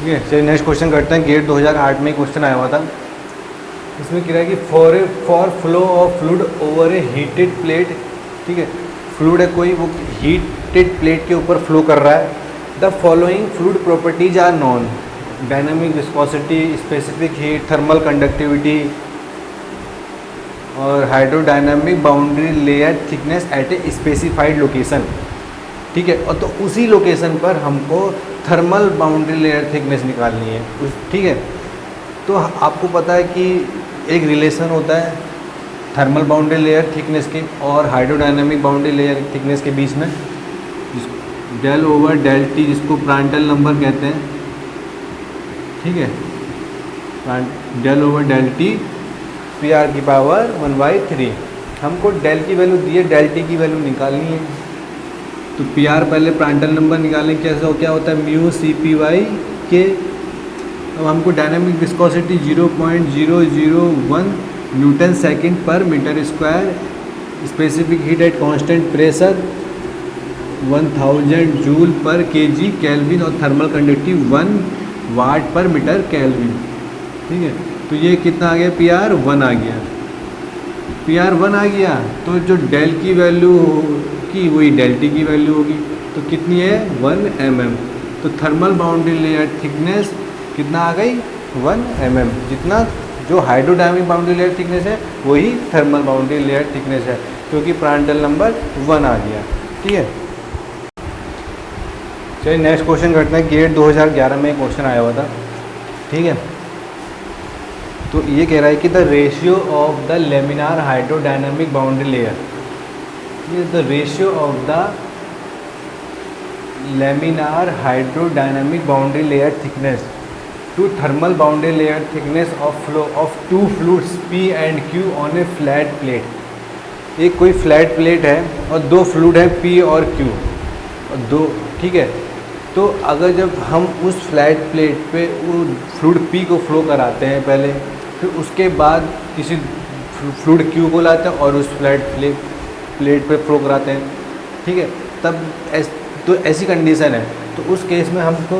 ठीक है। चलिए नेक्स्ट क्वेश्चन करते हैं। गेट 2008 में क्वेश्चन आया हुआ था। इसमें कह रहा है कि for flow of fluid over A heated plate. ठीक है, फ्लूइड है कोई, वो हीटेड प्लेट के ऊपर फ्लो कर रहा है। The following fluid properties are known: dynamic viscosity, specific heat, thermal conductivity और hydrodynamic boundary layer thickness at a specified location. ठीक है, और तो उसी लोकेशन पर हमको थर्मल बाउंड्री लेयर थिकनेस निकालनी है ठीक है। तो आपको पता है कि एक रिलेशन होता है थर्मल बाउंड्री लेयर थिकनेस के और हाइड्रोडायनामिक बाउंड्री लेयर थिकनेस के बीच में, डेल ओवर डेल टी, जिसको प्रांटल नंबर कहते हैं। ठीक है, del over del T P R की पावर 1/3। हमको डेल की वैल्यू दी है, डेल टी की वैल्यू निकालनी है। तो पी आर पहले प्रांटल नंबर निकालें, कैसे हो क्या होता है म्यू सी पी वाई के। अब हमको डायनामिक विस्कोसिटी 0.001 न्यूटन सेकंड पर metre square, specific heat at constant pressure 1000 joule पर केजी केल्विन और थर्मल कंडक्टिविटी 1 वाट पर मीटर केल्विन। ठीक है, तो ये कितना आ गया, पी आर 1 आ गया। पी आर 1 आ गया तो जो डेल की वैल्यू की वही डेल टी की वैल्यू होगी। तो कितनी है, 1 mm। तो थर्मल बाउंड्री लेयर थिकनेस कितना आ गई, 1 mm। जितना जो हाइड्रोडायनामिक बाउंड्री लेयर थिकनेस है वही थर्मल बाउंड्री लेयर थिकनेस है, क्योंकि प्रांटल नंबर 1 आ गया। ठीक है, चलिए नेक्स्ट क्वेश्चन करते हैं। गेट 2011 में एक क्वेश्चन आया हुआ था। ठीक है, तो ये कह रहा है कि the ratio of the laminar hydrodynamic boundary layer, ये the ratio of the laminar hydrodynamic boundary layer thickness to thermal boundary layer thickness of flow of two fluids P and Q on a flat plate. एक कोई flat plate है और दो fluid है P और Q और दो। ठीक है, तो अगर जब हम उस फ्लैट प्लेट पे वो फ्लूइड पी को फ्लो कराते हैं पहले, फिर उसके बाद किसी फ्लूइड क्यू को लाते हैं और उस फ्लैट प्लेट पे फ्लो कराते हैं। ठीक है, तब तो ऐसी कंडीशन है। तो उस केस में हमको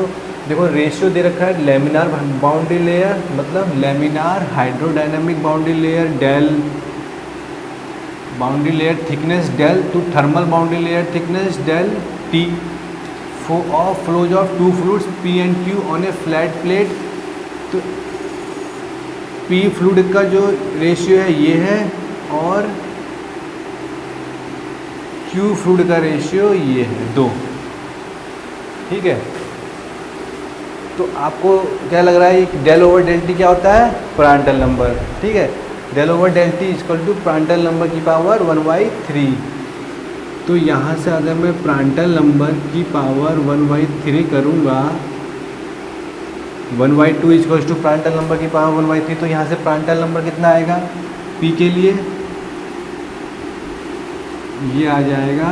देखो रेशियो दे रखा है लेमिनार बाउंड्री लेयर मतलब laminar hydrodynamic boundary layer del boundary layer thickness del two thermal boundary layer thickness del T of flows of two fluids P and Q on a flat plate. तो P fluid का जो ratio है ये है और Q fluid का ratio ये है 2। ठीक है, तो आपको क्या लग रहा है डेल ओवर डेल टी क्या होता है, प्रांटल नंबर। ठीक है, del over del T equal to Prandtl number की पावर 1/3। तो यहाँ से अगर मैं प्रांटल नंबर की पावर 1/3 करूँगा, 1/2 इक्वल्स टू प्रांटल नंबर की पावर 1/3, तो यहाँ से प्रांटल नंबर कितना आएगा पी के लिए, ये आ जाएगा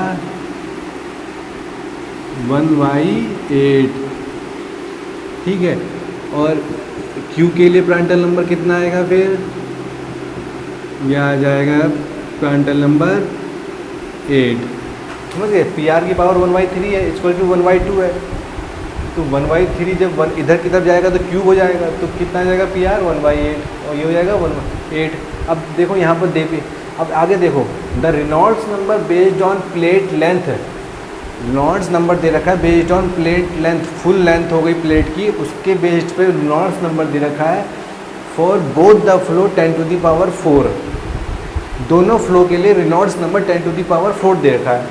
1/8। ठीक है, और क्यू के लिए प्रांटल नंबर कितना आएगा, फिर ये आ जाएगा प्रांटल नंबर 8। समझ गए, पी आर की पावर 1/3 है इक्वल टू 1/2 है। तो 1/3 जब इधर की तरफ जाएगा तो क्यूब हो जाएगा, तो कितना जाएगा पी आर 1/8 और ये हो जाएगा 1/8। अब देखो यहाँ पर देखिए, अब आगे देखो the Reynolds number based on plate length. Reynolds number दे रखा है based on plate length, full length हो गई प्लेट की, उसके बेस्ड पे रेनॉल्ड्स नंबर दे रखा है फॉर बोथ द फ्लो 10⁴। दोनों फ्लो के लिए रेनॉल्ड्स नंबर 10⁴ दे रखा है।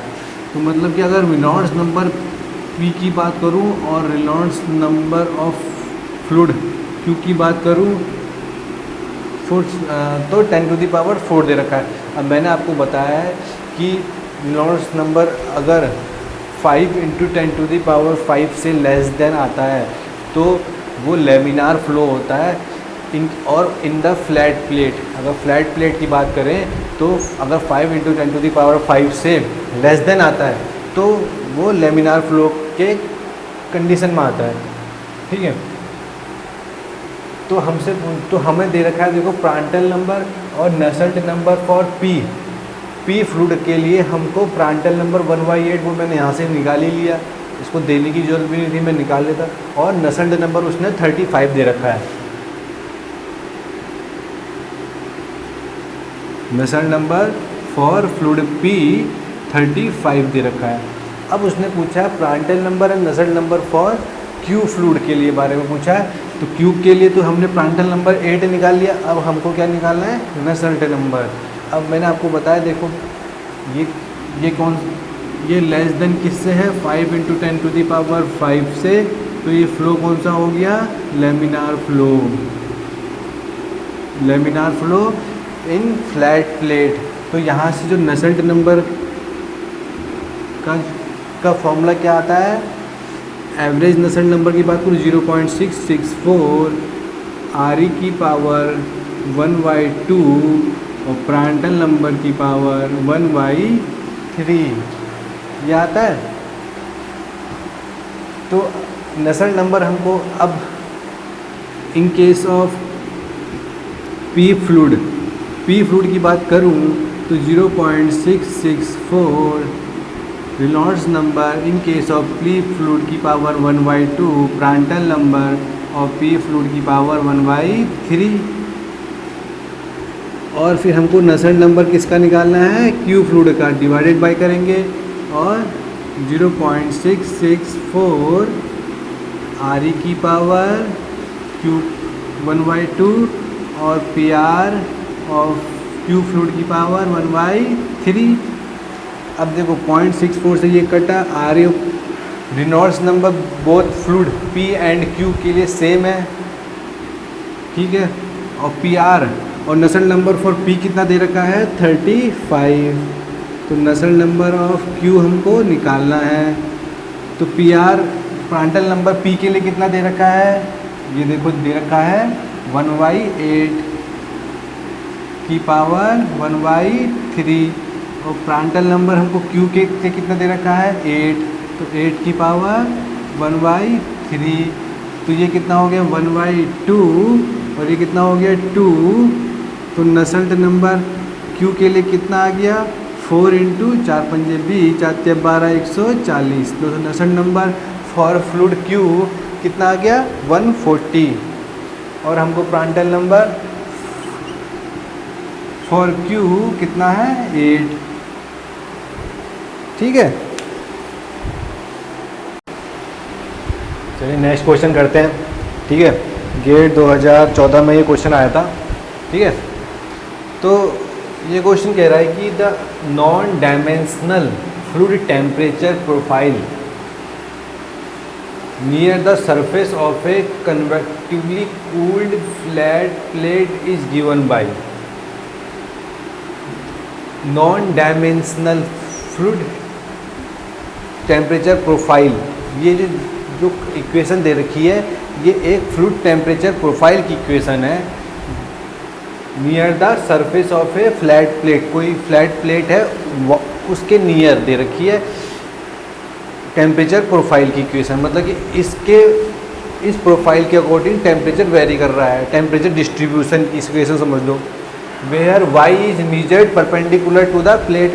तो मतलब कि अगर रेनॉल्ड्स नंबर पी की बात करूं और Reynolds number of fluid Q की बात करूं तो 10⁴ दे रखा है। अब मैंने आपको बताया है कि रेनॉल्ड्स नंबर अगर 5 × 10⁵ से लेस देन आता है तो वो लेमिनार फ्लो होता है। इन द फ्लैट प्लेट, अगर फ्लैट प्लेट की बात करें तो अगर 5 × 10⁵ से लेस देन आता है तो वो लेमिनार फ्लो के कंडीशन में आता है। ठीक है, तो हमें दे रखा है देखो प्रांटल नंबर और Nusselt number for P fluid के लिए हमको प्रांटल नंबर 1/8 वो मैंने यहाँ से निकाल ही लिया। इसको देने की जरूरत भी नहीं थी, मैं निकाल लेता। और नसल्ट नंबर उसने 35 दे रखा है। Nusselt number for fluid P 35 दे रखा है। अब उसने पूछा है Prandtl number and Nusselt number for Q fluid के लिए बारे में पूछा है। तो Q के लिए तो हमने प्रांटल नंबर 8 निकाल लिया, अब हमको क्या निकालना है, नसल्ट नंबर। अब मैंने आपको बताया, देखो ये लेस देन किससे है, 5 × 10⁵ से। तो ये फ्लो कौन सा हो गया, laminar flow. Laminar flow in flat plate. तो यहाँ से जो नसल्ट नंबर का फॉर्मूला क्या आता है, एवरेज नसल्ट नंबर की बात करूँ 0.664 RE की पावर 1/2 और प्रांटल नंबर की पावर 1/3 ये आता है। तो नसल्ट नंबर हमको अब in case of P fluid की बात करूं तो 0.664 Reynolds number in case of P fluid की पावर 1/2 प्रांटल नंबर और P फ्लूइड की पावर 1/3। और फिर हमको नसल्ट नंबर किसका निकालना है, Q फ्लूइड का, डिवाइडेड बाय करेंगे और 0.664 RE की पावर Q 1/2 और PR और Q फ्लूइड की पावर 1/3। अब देखो 0.64 से ये कटा, RE Reynolds number both fluid P and Q के लिए सेम है, ठीक है। और PR और नसल्ट नंबर फॉर P कितना दे रखा है, 35। तो नसल्ट नंबर ऑफ Q हमको निकालना है। तो PR प्रांटल नंबर P के लिए कितना दे रखा है, ये देखो दे रखा है 1/8 की पावर 1/3 और प्रांटल नंबर हमको Q के से कितना दे रखा है 8, तो 8 की पावर 1/3। तो ये कितना हो गया 1/2 और ये कितना हो गया 2। तो नसल्ट नंबर Q के लिए कितना आ गया 4 × 4 × 20 4 × 12 140। तो नसल्ट नंबर फॉर फ्लूइड Q कितना आ गया 140 और हमको प्रांटल नंबर फॉर Q कितना है 8, ठीक है। चलिए नेक्स्ट क्वेश्चन करते हैं, ठीक है। गेट 2014 में ये क्वेश्चन आया था, ठीक है। तो ये क्वेश्चन कह रहा है कि the non dimensional fluid temperature profile near the surface of a convectively cooled flat plate is given by. Non dimensional fluid temperature profile, ये जो इक्वेशन दे रखी है ये एक फ्लूइड टेम्परेचर प्रोफाइल की इक्वेशन है। Near the surface of a flat plate, कोई फ्लैट प्लेट है उसके नियर दे रखी है टेम्परेचर प्रोफाइल की इक्वेशन। मतलब कि इस प्रोफाइल के अकॉर्डिंग टेम्परेचर वेरी कर रहा है, टेम्परेचर डिस्ट्रीब्यूशन की इक्वेशन समझ लो। Where y is measured perpendicular to the plate,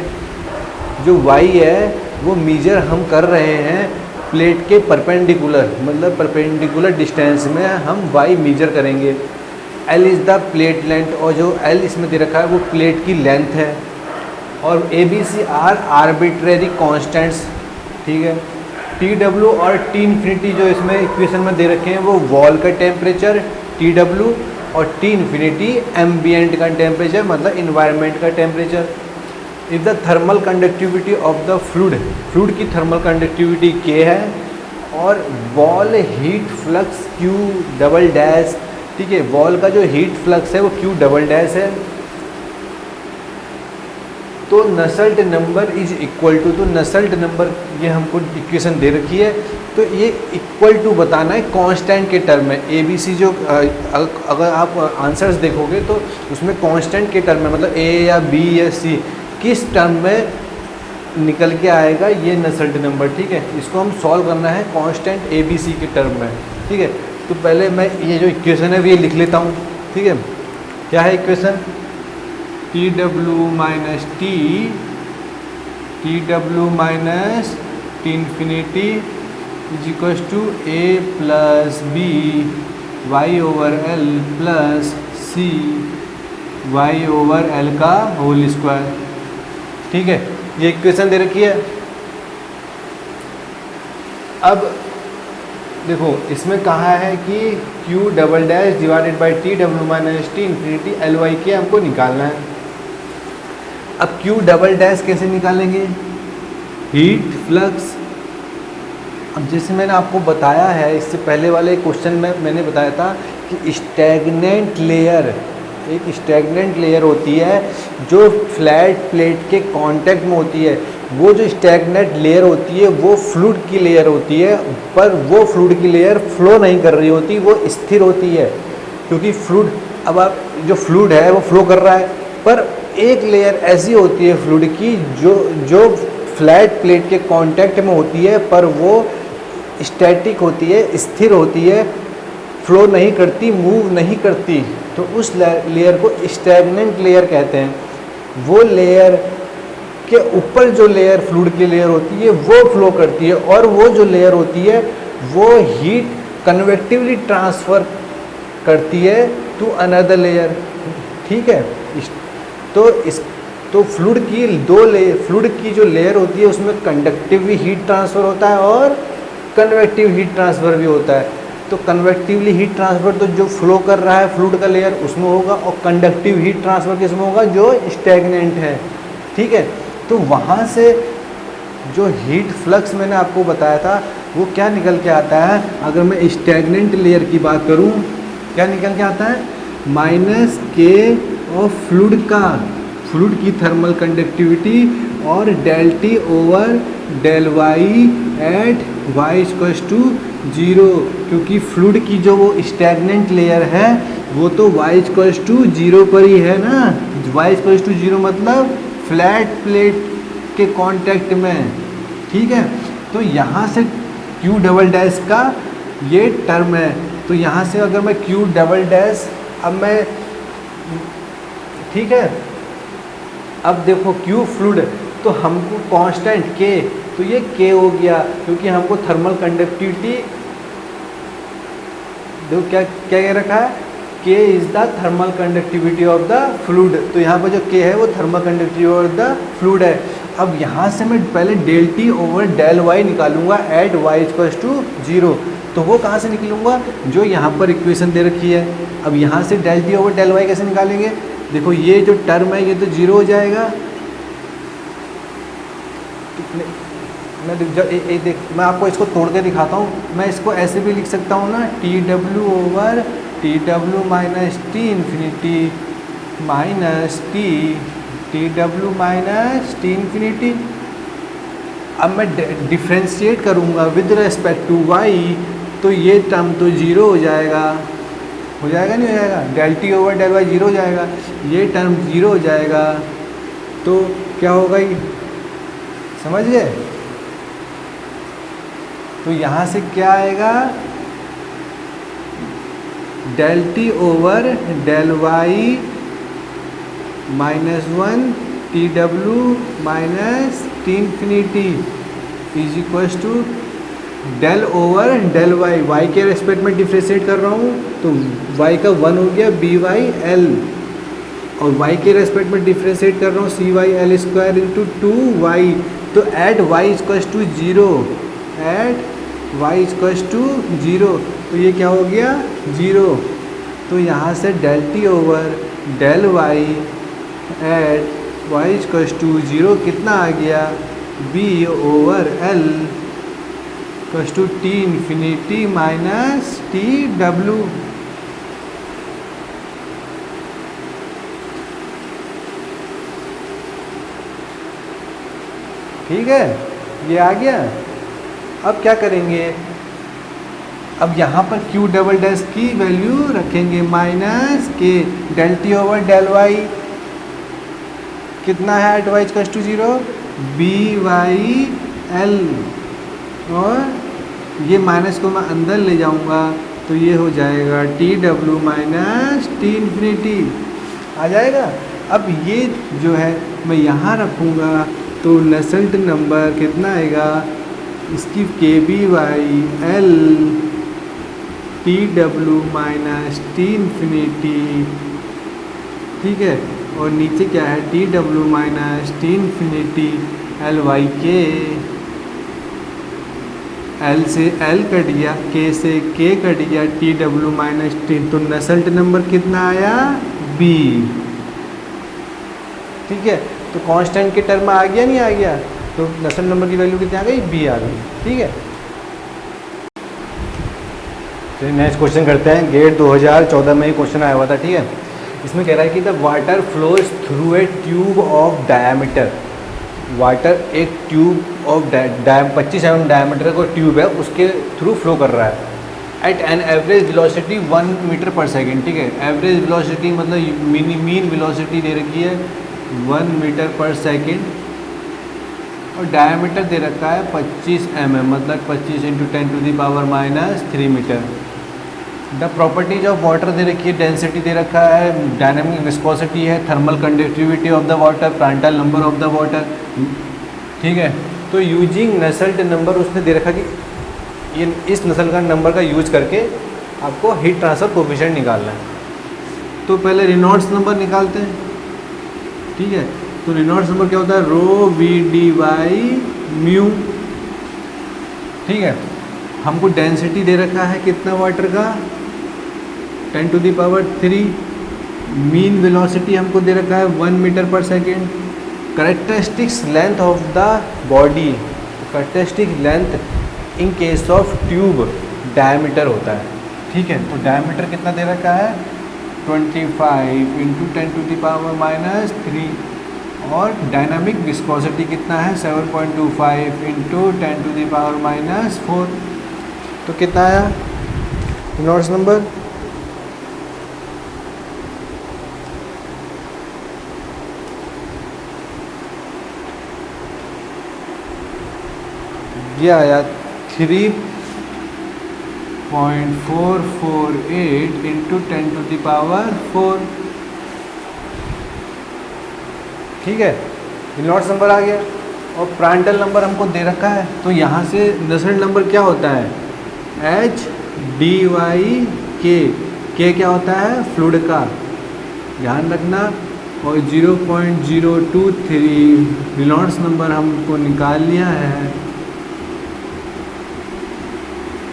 जो y है वो मीजर हम कर रहे हैं प्लेट के परपेंडिकुलर, मतलब परपेंडिकुलर डिस्टेंस में हम y मीजर करेंगे। L is the plate length, और जो L इसमें दे रखा है वो प्लेट की लेंथ है। और ABC आर आर्बिट्रेरी कॉन्स्टेंट्स, ठीक है। TW और T इन्फिनिटी जो इसमें इक्वेशन में दे रखे हैं वो वॉल का टेम्परेचर TW और T इन्फिनिटी एम्बियंट का टेम्परेचर, मतलब इन्वायरमेंट का temperature. If the thermal conductivity of the fluid की थर्मल कंडक्टिविटी K है और wall heat flux Q double dash, ठीक है। वॉल का जो हीट फ्लक्स है वो Q डबल डैश है। तो नसल्ट नंबर इज इक्वल टू, तो नसल्ट नंबर ये हमको इक्वेशन दे रखी है, तो ये इक्वल टू बताना है कांस्टेंट के टर्म में। ABC जो अगर आप आंसर्स देखोगे तो उसमें कांस्टेंट के टर्म में, मतलब A या B या C किस टर्म में निकल के आएगा ये नसल्ट नंबर, ठीक है। इसको हम सॉल्व करना है कांस्टेंट ABC के टर्म में, ठीक है। तो पहले मैं ये जो इक्वेशन है ये लिख लेता हूँ, ठीक है। क्या है equation, TW minus T infinity is equals to A plus B Y over L plus C Y over L का होल स्क्वायर। ठीक है, ये इक्वेशन दे रखी है। अब देखो इसमें कहा है कि Q double dash divided by T W minus T infinity L by K हमको निकालना है। अब Q डबल डैश कैसे निकालेंगे? Heat flux. अब जैसे मैंने आपको बताया है, इससे पहले वाले क्वेश्चन में मैंने बताया था कि स्टैग्नेंट लेयर, एक स्टैग्नेंट लेयर होती है जो फ्लैट प्लेट के कांटेक्ट में होती है। वो जो स्टैग्नेंट लेयर होती है वो फ्लूइड की लेयर होती है, पर वो फ्लूइड की लेयर फ्लो नहीं कर रही होती, वो स्थिर होती है। क्योंकि फ्लूइड, अब आप जो फ्लूइड है वो फ्लो कर रहा है, पर एक लेयर ऐसी होती है फ्लूइड की जो फ्लैट प्लेट के कांटेक्ट में होती है, पर वो स्टैटिक होती है, स्थिर होती है, फ्लो नहीं करती, मूव नहीं करती। तो उस लेयर को स्टैग्नेंट लेयर कहते हैं। वो लेयर के ऊपर जो लेयर फ्लूइड की लेयर होती है वो फ्लो करती है, और वो जो लेयर होती है वो हीट कन्वेक्टिवली ट्रांसफ़र करती है टू अनदर लेयर। ठीक है, तो फ्लूइड की फ्लूइड की जो लेयर होती है उसमें कंडक्टिव हीट ट्रांसफ़र होता है और कन्वेक्टिव हीट ट्रांसफ़र भी होता है। तो कन्वेक्टिवली हीट ट्रांसफ़र तो जो फ्लो कर रहा है फ्लूइड का लेयर उसमें होगा, और कंडक्टिव हीट ट्रांसफ़र किसमें होगा? जो स्टैग्नेंट है। ठीक है, तो वहाँ से जो हीट फ्लक्स मैंने आपको बताया था वो क्या निकल के आता है? अगर मैं स्टैग्नेंट लेयर की बात करूँ, क्या निकल के आता है? माइनस के ऑफ फ्लूइड की थर्मल कंडक्टिविटी और del T over del Y at Y equals to 0। क्योंकि फ्लूइड की जो वो स्टैग्नेंट लेयर है वो तो वाई इक्वल्स टू 0 पर ही है ना। वाई इक्वल्स टू 0 मतलब फ्लैट प्लेट के कांटेक्ट में। ठीक है, तो यहाँ से Q डबल डैश का ये टर्म है। तो यहाँ से अगर मैं Q डबल डैश, अब मैं, ठीक है, अब देखो Q फ्लूइड तो हमको कांस्टेंट K, तो ये K हो गया क्योंकि हमको थर्मल कंडक्टिविटी, देखो क्या क्या कह रखा है? K is the thermal conductivity of the fluid. तो यहाँ पर जो K है वो thermal conductivity of the fluid है। अब यहाँ से मैं पहले del T over del Y निकालूंगा एट वाई इक्वल्स टू 0। तो वो कहाँ से निकलूँगा? जो यहाँ पर इक्वेशन दे रखी है। अब यहाँ से del T over del Y कैसे निकालेंगे? देखो ये जो टर्म है ये तो 0 हो जाएगा। मैं आपको इसको तोड़ के दिखाता हूँ। मैं इसको ऐसे भी लिख सकता हूँ ना, T W over T W minus T infinity minus T W minus T infinity. अब मैं डिफ्रेंशिएट करूँगा विद रेस्पेक्ट टू वाई, तो ये टर्म तो 0 हो जाएगा। हो जाएगा नहीं हो जाएगा? Del T over del Y 0 हो जाएगा, ये टर्म 0 हो जाएगा। तो क्या होगा ये, समझ गए? तो यहाँ से क्या आएगा? Del T over del y -1 t W minus T infinity is equals to del over del y, y के रेस्पेक्ट में डिफ्रेंशिएट कर रहा हूँ तो वाई का 1 हो गया बी वाई एल, और वाई के रेस्पेक्ट में डिफ्रेंशिएट कर रहा हूँ c y l square into 2y। तो at Y equals to 0, at Y equals to 0, तो ये क्या हो गया? 0। तो यहाँ से del T over del Y at Y equals to 0 कितना आ गया? B over L equals to T infinity minus T W. ठीक है, ये आ गया। अब क्या करेंगे? अब यहाँ पर Q डबल डैश की वैल्यू रखेंगे minus K del T over del Y कितना है at Y equals to 0? B Y L, और ये माइनस को मैं अंदर ले जाऊँगा तो ये हो जाएगा t W minus T infinity आ जाएगा। अब ये जो है मैं यहाँ रखूँगा तो नसेल्ट नंबर कितना आएगा? इसकी K B Y L T W minus T infinity, ठीक है, और नीचे क्या है T W minus T infinity L by K, L से एल कट गया, के से के कट गया, टी डब्ल्यू माइनस टी, तो नसल्ट नंबर कितना आया बी। ठीक है, तो कांस्टेंट के टर्म में आ गया नहीं आ गया, तो नसल्ट नंबर की वैल्यू कितनी आ गई बी आ गई। ठीक है, तो नेक्स्ट क्वेश्चन करते हैं। गेट 2014 में ही क्वेश्चन आया हुआ था। ठीक है, इसमें कह रहा है कि the water flows through a tube of diameter, water एक ट्यूब ऑफ 25 mm डायमीटर का ट्यूब है, उसके थ्रू फ्लो कर रहा है at an average velocity 1 metre पर सेकेंड। ठीक है, एवरेज वेलोसिटी मतलब मीन वेलोसिटी दे रखी है 1 मीटर पर सेकेंड, और डायमीटर दे रखा है 25 mm, मतलब 25 × 10⁻³ metre. The properties of water दे रखी है, डेंसिटी दे रखा है, डायनामिक विस्कोसिटी है, thermal conductivity of the water, Prandtl number of the water. ठीक है, तो यूजिंग नसल्ट नंबर उसने दे रखा कि ये इस नस्ल का नंबर का यूज करके आपको हीट ट्रांसफर कोफिशिएंट निकालना है। तो पहले रेनॉल्ड्स नंबर निकालते हैं। ठीक है, तो रेनॉल्ड्स नंबर क्या होता है रो वी डी वाई म्यू। ठीक है, हमको डेंसिटी दे रखा है कितना वाटर का 10⁻³ मीन वेलोसिटी हमको दे रखा है 1 मीटर पर second. Characteristics length of the body, characteristic length in case of tube diameter होता है। ठीक है, तो डायमीटर कितना दे रखा है 25 × 10⁻³ और डायनामिक विस्कोसिटी कितना है 7.25 × 10⁻⁴। तो कितना आया रेनॉल्ड्स नंबर ये आया 3.448 × 10⁻⁴। ठीक है, रेनॉल्ड्स नंबर आ गया और प्रांटल नंबर हमको दे रखा है, तो यहाँ से नसल्ट नंबर क्या होता है एच डी वाई के क्या होता है फ्लूइड का, ध्यान रखना, और 0.023 रेनॉल्ड्स नंबर हमको निकाल लिया है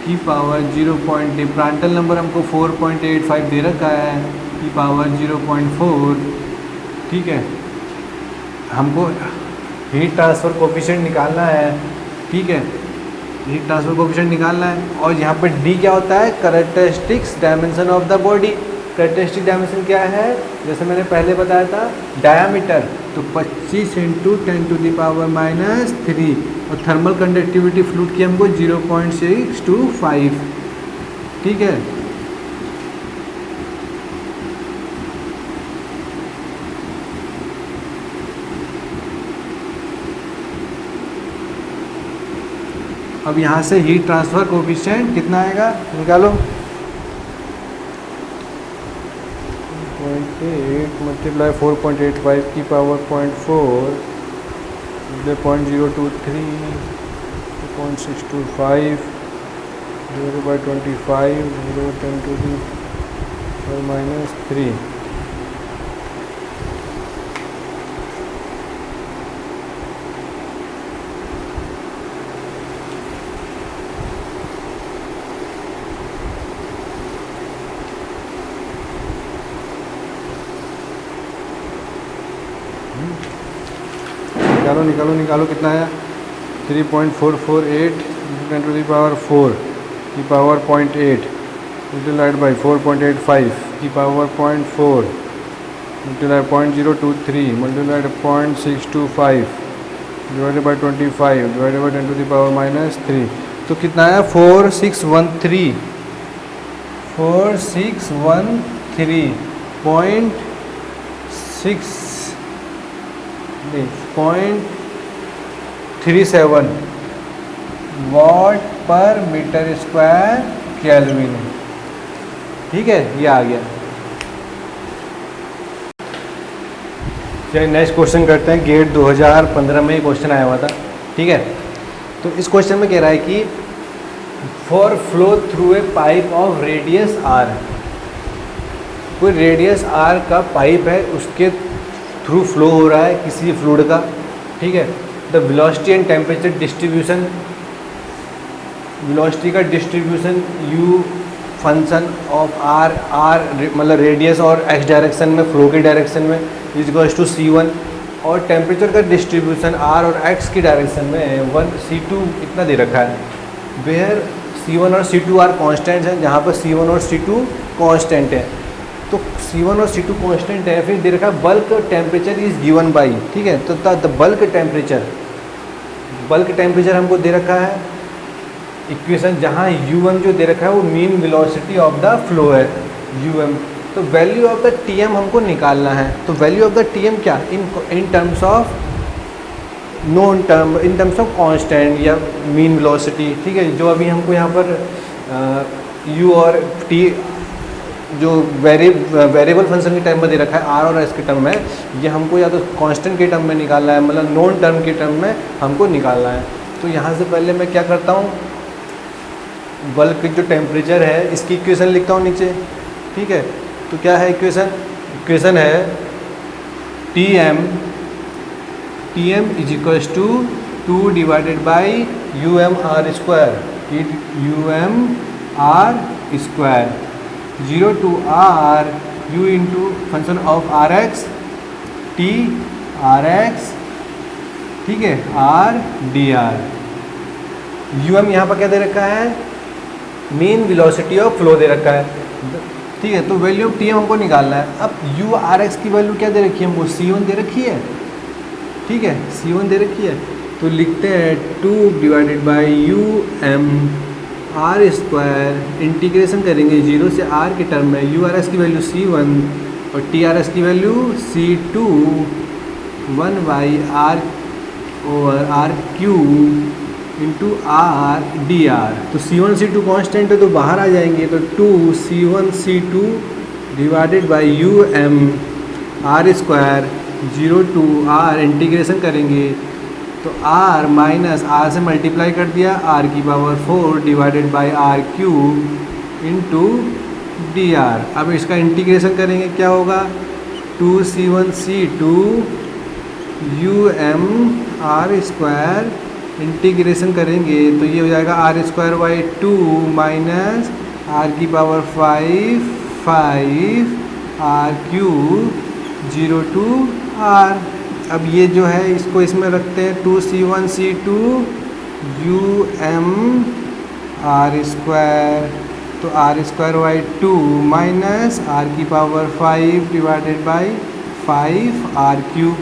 की पावर 0. प्रांटल नंबर हमको 4.85 दे रखा है की पावर 0.4। ठीक है, हमको हीट ट्रांसफ़र कोफिशिएंट निकालना है। ठीक है, हीट ट्रांसफ़र कोफिशिएंट निकालना है, और यहाँ पर डी क्या होता है characteristics dimension of the body. Characteristic dimension क्या है जैसे मैंने पहले बताया था डायमीटर, तो 25 × 10⁻⁻³ और थर्मल कंडक्टिविटी फ्लूइड की हमको 0.625। ठीक है, अब यहाँ से हीट ट्रांसफ़र कोफिशिएंट कितना आएगा निकालो 0.8 × 4.85 की पावर 0.4 0.023 2.625 0/25 0 × 10⁻³ निकालो कितना आया 3.448 × 10⁻⁴ की पावर 0.8 मल्टीप्लाइड बाई 4.85 की power 0.4 multiplied 0.023 multiplied 0.625 divided by 25 divided by 10⁻⁻³। तो कितना आया 4613 0.37 वाट पर मीटर स्क्वायर केल्विन। ठीक है, ये आ गया। चलिए नेक्स्ट क्वेश्चन करते हैं। गेट 2015 में ये क्वेश्चन आया हुआ था। ठीक है, तो इस क्वेश्चन में कह रहा है कि for flow through a pipe of radius R, कोई रेडियस आर का पाइप है, उसके थ्रू फ्लो हो रहा है किसी फ्लूइड का, ठीक है। The velocity and temperature distribution, velocity का distribution u function of r, r मतलब रेडियस और x डायरेक्शन में, फ्लो की डायरेक्शन में, इज इक्वल्स टू c1, और टेम्परेचर का डिस्ट्रीब्यूशन r और x की डायरेक्शन में 1 c2 इतना दे रखा है। वेयर c1 और c2 आर कॉन्स्टेंट हैं, जहाँ पर c1 और c2 कॉन्स्टेंट है, तो c1 और c2 कॉन्स्टेंट है। फिर दे रखा है bulk temperature is given by, ठीक है। तो द बल्क टेम्परेचर हमको दे रखा है इक्वेशन, जहाँ um जो दे रखा है वो mean velocity of the flow है um। तो वैल्यू ऑफ द tm हमको निकालना है। तो वैल्यू ऑफ द tm क्या, in terms of known term, in terms of constant या मीन वेलोसिटी, ठीक है। जो अभी हमको यहाँ पर u और t जो वेरिएबल फंक्शन के टर्म में दे रखा है, r और s के टर्म में, ये हमको या तो कांस्टेंट के टर्म में निकालना है, मतलब नॉन टर्म के टर्म में हमको निकालना है। तो यहाँ से पहले मैं क्या करता हूँ, बल्क जो टेम्परेचर है इसकी इक्वेशन लिखता हूँ नीचे, ठीक है। तो क्या है इक्वेशन है Tm is equals to 2 divided by UM/r square, UM/r², 0 to r u into function of rx, t rx, ठीक है, r dr। um यहाँ पर क्या दे रखा है, मीन वेलोसिटी ऑफ फ्लो दे रखा है, ठीक है। तो वैल्यू ऑफ tm हमको निकालना है। अब u rx की वैल्यू क्या दे रखी है हमको, c1 दे रखी है, ठीक है, c1 दे रखी है। तो लिखते हैं 2 डिवाइडेड बाई UM/r², इंटीग्रेशन करेंगे 0 से r के टर्म में, URS की वैल्यू c1 और TRS की value c2, 1/r/r³ into r dr। तो c1 c2 कांस्टेंट है तो बाहर आ जाएंगे, तो 2 c1 c2 divided by UM/r², 0 to r integration करेंगे तो r माइनस r से मल्टीप्लाई कर दिया, r⁴ divided by r³ into dr। अब इसका इंटीग्रेशन करेंगे, क्या होगा, 2 c1 c2 UM/r² इंटीग्रेशन करेंगे तो ये हो जाएगा r²/2 minus r⁵ 5 r³ 0 to r। अब ये जो है इसको इसमें रखते हैं, 2 c1 c2 UM/r², तो r²/2 minus r⁵ divided by 5 r³,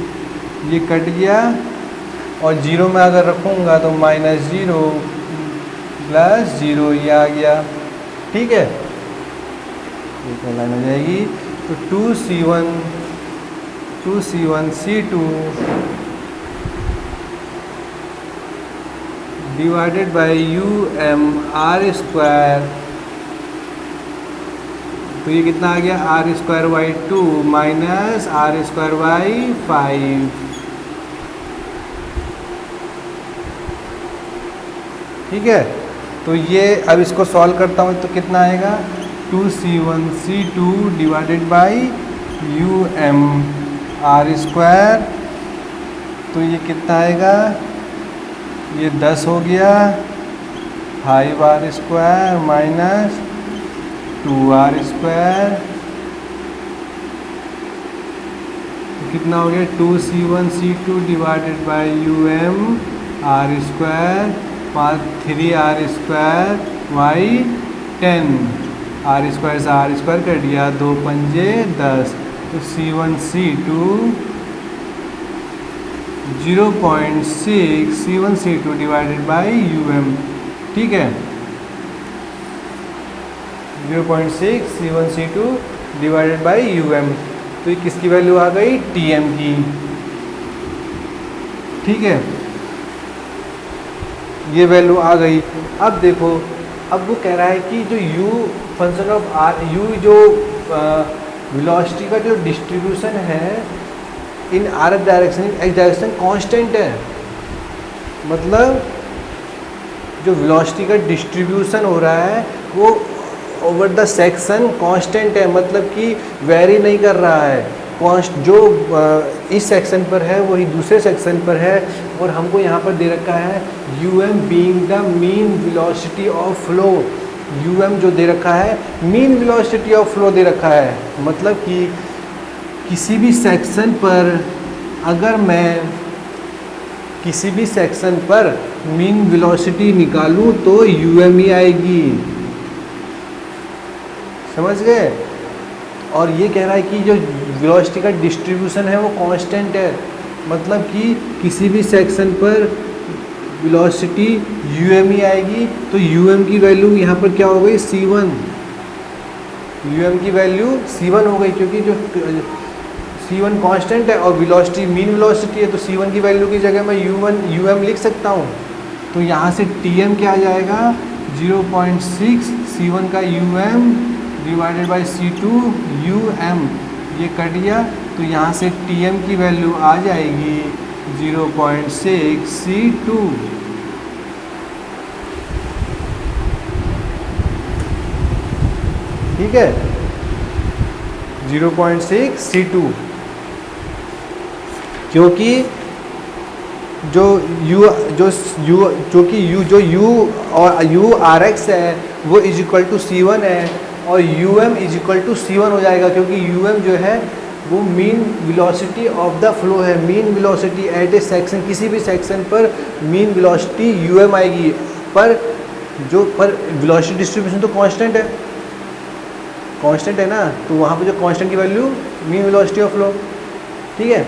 ये कट गया और 0 में अगर रखूँगा तो -0 + 0 ये आ गया, ठीक है, ये लाइन हो जाएगी। तो 2 c1 c2 divided by UM/r², तो ये कितना आ गया, r²/2 माइनस r²/5, ठीक है। तो ये अब इसको सॉल्व करता हूँ तो कितना आएगा, 2 c1 c2 divided by UM/r², तो ये कितना आएगा, ये 10 हो गया, 5r² माइनस 2r², तो कितना हो गया, 2 c1 c2 divided by UM/r², 3r² y 10, r² से r² कर दिया, 2 पंजे 10, तो c1 c2 0.6 c1 c2 divided by UM, ठीक है, 0.6 c1 c2 divided by UM। तो ये किसकी वैल्यू आ गई, TM की, ठीक है, ये वैल्यू आ गई। अब देखो, अब वो कह रहा है कि जो u function of r, u जो वेलोसिटी का जो डिस्ट्रीब्यूशन है इन r direction, x direction constant है, मतलब जो वेलोसिटी का डिस्ट्रीब्यूशन हो रहा है वो ओवर द सेक्शन कांस्टेंट है, मतलब कि वेरी नहीं कर रहा है। जो इस सेक्शन पर है वही दूसरे सेक्शन पर है, और हमको यहाँ पर दे रखा है um being the mean velocity of flow. um जो दे रखा है मीन वेलोसिटी ऑफ फ्लो दे रखा है, मतलब कि किसी भी सेक्शन पर अगर मैं किसी भी सेक्शन पर मीन वेलोसिटी निकालूं तो um ही आएगी, समझ गए। और ये कह रहा है कि जो वेलोसिटी का डिस्ट्रीब्यूशन है वो कांस्टेंट है, मतलब कि किसी भी सेक्शन पर वेलोसिटी um ही आएगी। तो um की वैल्यू यहाँ पर क्या हो गई c1, um की वैल्यू c1 हो गई, क्योंकि जो c1 कांस्टेंट है और वेलोसिटी मीन वेलोसिटी है, तो c1 की वैल्यू की जगह मैं um लिख सकता हूँ। तो यहाँ से tm क्या आ जाएगा 0.6 c1 का um divided by c2 um, ये कट गया। तो यहाँ से tm की वैल्यू आ जाएगी 0.6 c2। ठीक है, 0.6 c2, क्योंकि जो u और u आर एक्स है वो इज इक्वल टू c1 है, और um is equal to c1 हो जाएगा, क्योंकि um जो है वो mean velocity of the flow है। Mean velocity at a section, किसी भी सेक्शन पर मीन वेलोसिटी um आएगी, पर वेलोसिटी डिस्ट्रीब्यूशन तो कांस्टेंट है, कांस्टेंट है ना, तो वहाँ पे जो कांस्टेंट की value mean velocity of flow. ठीक है।